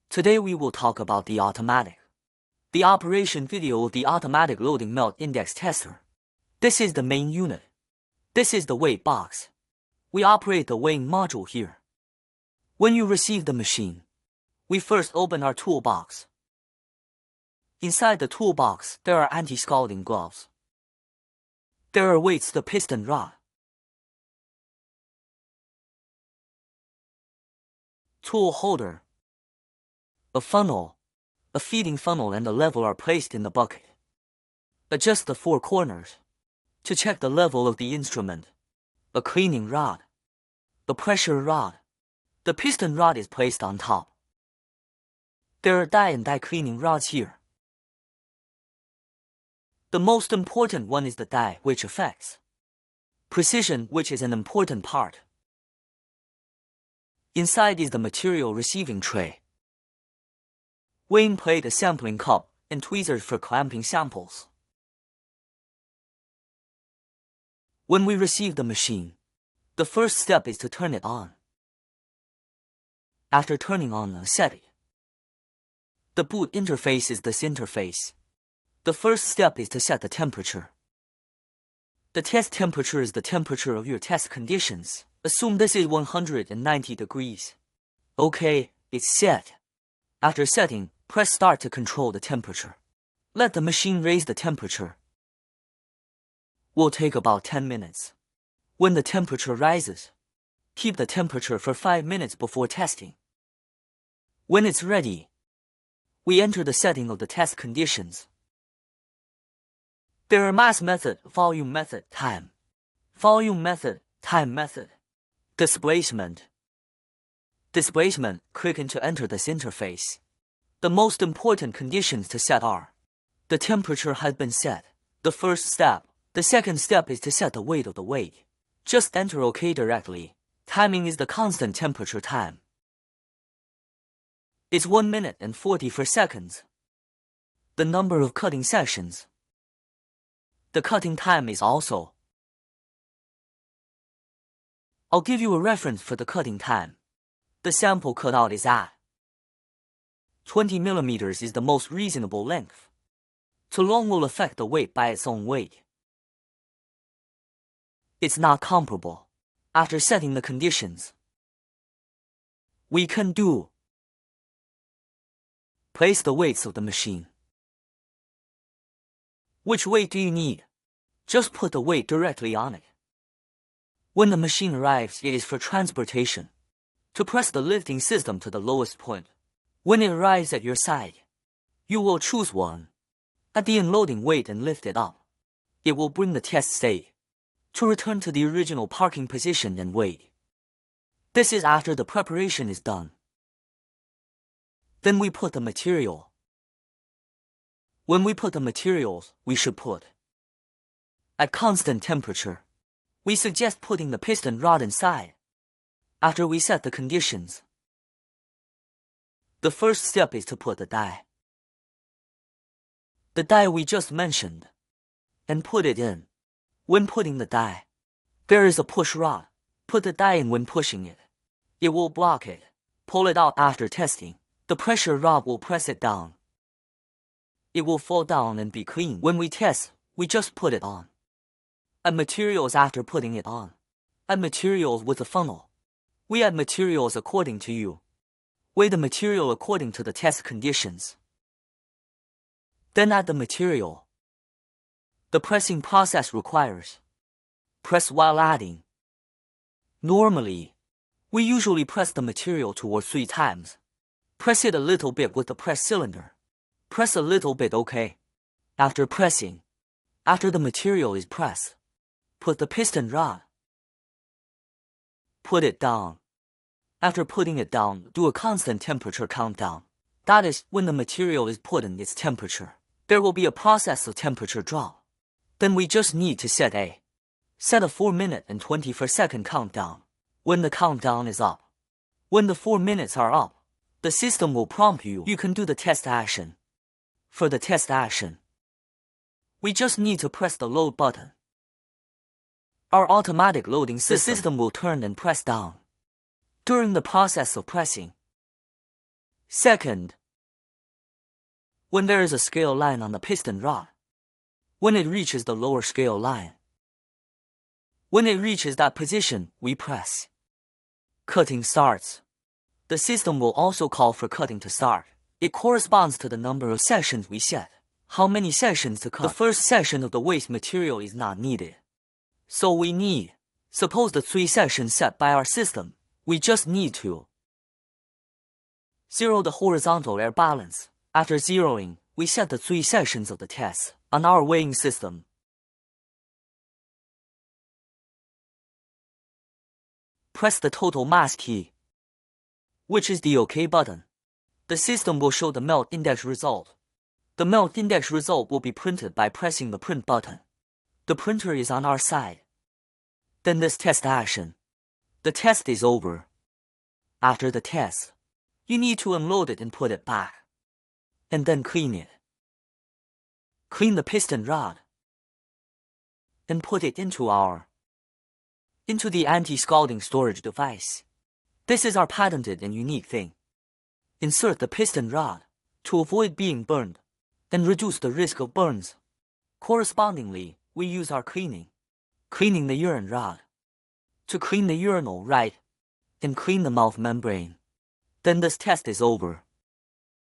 Today we will talk about the operation video of the automatic loading melt index tester. This is the main unit. This is the weight box. We operate the weighing module here. When you receive the machine, we first open our toolbox. Inside the toolbox, there are anti-scalding gloves. There are weights, the piston rod, tool holder, a funnel, a feeding funnel and a level are placed in the bucket. Adjust the four corners to check the level of the instrument, a cleaning rod, a pressure rod. The piston rod is placed on top. There are die and die cleaning rods here. The most important one is the die, which affects precision, which is an important part. Inside is the material receiving tray, weighing plate, a sampling cup, and tweezers for clamping samples. When we receive the machine, the first step is to turn it on. After turning on the setting, the boot interface is this interface. The first step is to set the temperature. The test temperature is the temperature of your test conditions. Assume this is 190 degrees. Okay, it's set. After setting, press start to control the temperature. Let the machine raise the temperature. Will take about 10 minutes. When the temperature rises, keep the temperature for 5 minutes before testing. When it's ready, we enter the setting of the test conditions. There are mass method, volume method, time. Volume method, time method. Displacement. Displacement, click to enter this interface. The most important conditions to set are: the temperature has been set, the first step. The second step is to set the weight of the weight. Just enter OK directly. Timing is the constant temperature time. It's 1 minute and 44 seconds. The number of cutting sections. The cutting time is also. I'll give you a reference for the cutting time. The sample cutout is at 20 millimeters is the most reasonable length. Too long will affect the weight by its own weight. It's not comparable. After setting the conditions, we can do: place the weights of the machine. Which weight do you need? Just put the weight directly on it. When the machine arrives, it is for transportation. To press the lifting system to the lowest point. When it arrives at your side, you will choose one. At the unloading, weight and lift it up. It will bring the test state to return to the original parking position and wait. This is after the preparation is done. Then we put the material. When we put the materials, we should put at constant temperature. We suggest putting the piston rod inside. After we set the conditions, the first step is to put the die. The die we just mentioned, and put it in. When putting the die, there is a push rod. Put the die in when pushing it. It will block it. Pull it out after testing. The pressure rod will press it down. It will fall down and be clean. When we test, we just put it on. Add materials after putting it on. Add materials with a funnel. We add materials according to you. Weigh the material according to the test conditions. Then add the material. The pressing process requires press while adding. Normally, we usually press the material 2 or 3 times. Press it a little bit with the press cylinder. Press a little bit, okay. After pressing, after the material is pressed, put the piston rod. Put it down. After putting it down, do a constant temperature countdown. That is, when the material is put in its temperature, there will be a process of temperature drop. Then we just need to set a 4 minute and 24 second countdown. When the countdown is up, when the 4 minutes are up, the system will prompt you. You can do the test action. For the test action, we just need to press the load button. Our automatic loading system will turn and press down. During the process of pressing, Second, when there is a scale line on the piston rod, when it reaches the lower scale line, when it reaches that position, we press. Cutting starts. The system will also call for cutting to start. It corresponds to the number of sessions we set. How many sessions to cut? The first session of the waste material is not needed. So we need, suppose the 3 sessions set by our system, we just need to zero the horizontal air balance. After zeroing, we set the 3 sessions of the test on our weighing system. Press the total mass key, which is the OK button. The system will show the melt index result. The melt index result will be printed by pressing the print button. The printer is on our side. Then this test action. The test is over. After the test, you need to unload it and put it back. And then clean it. Clean the piston rod. And put it into the anti-scalding storage device. This is our patented and unique thing. Insert the piston rod to avoid being burned and reduce the risk of burns. Correspondingly, we use our cleaning the urine rod to clean the urinal right and clean the mouth membrane. Then this test is over.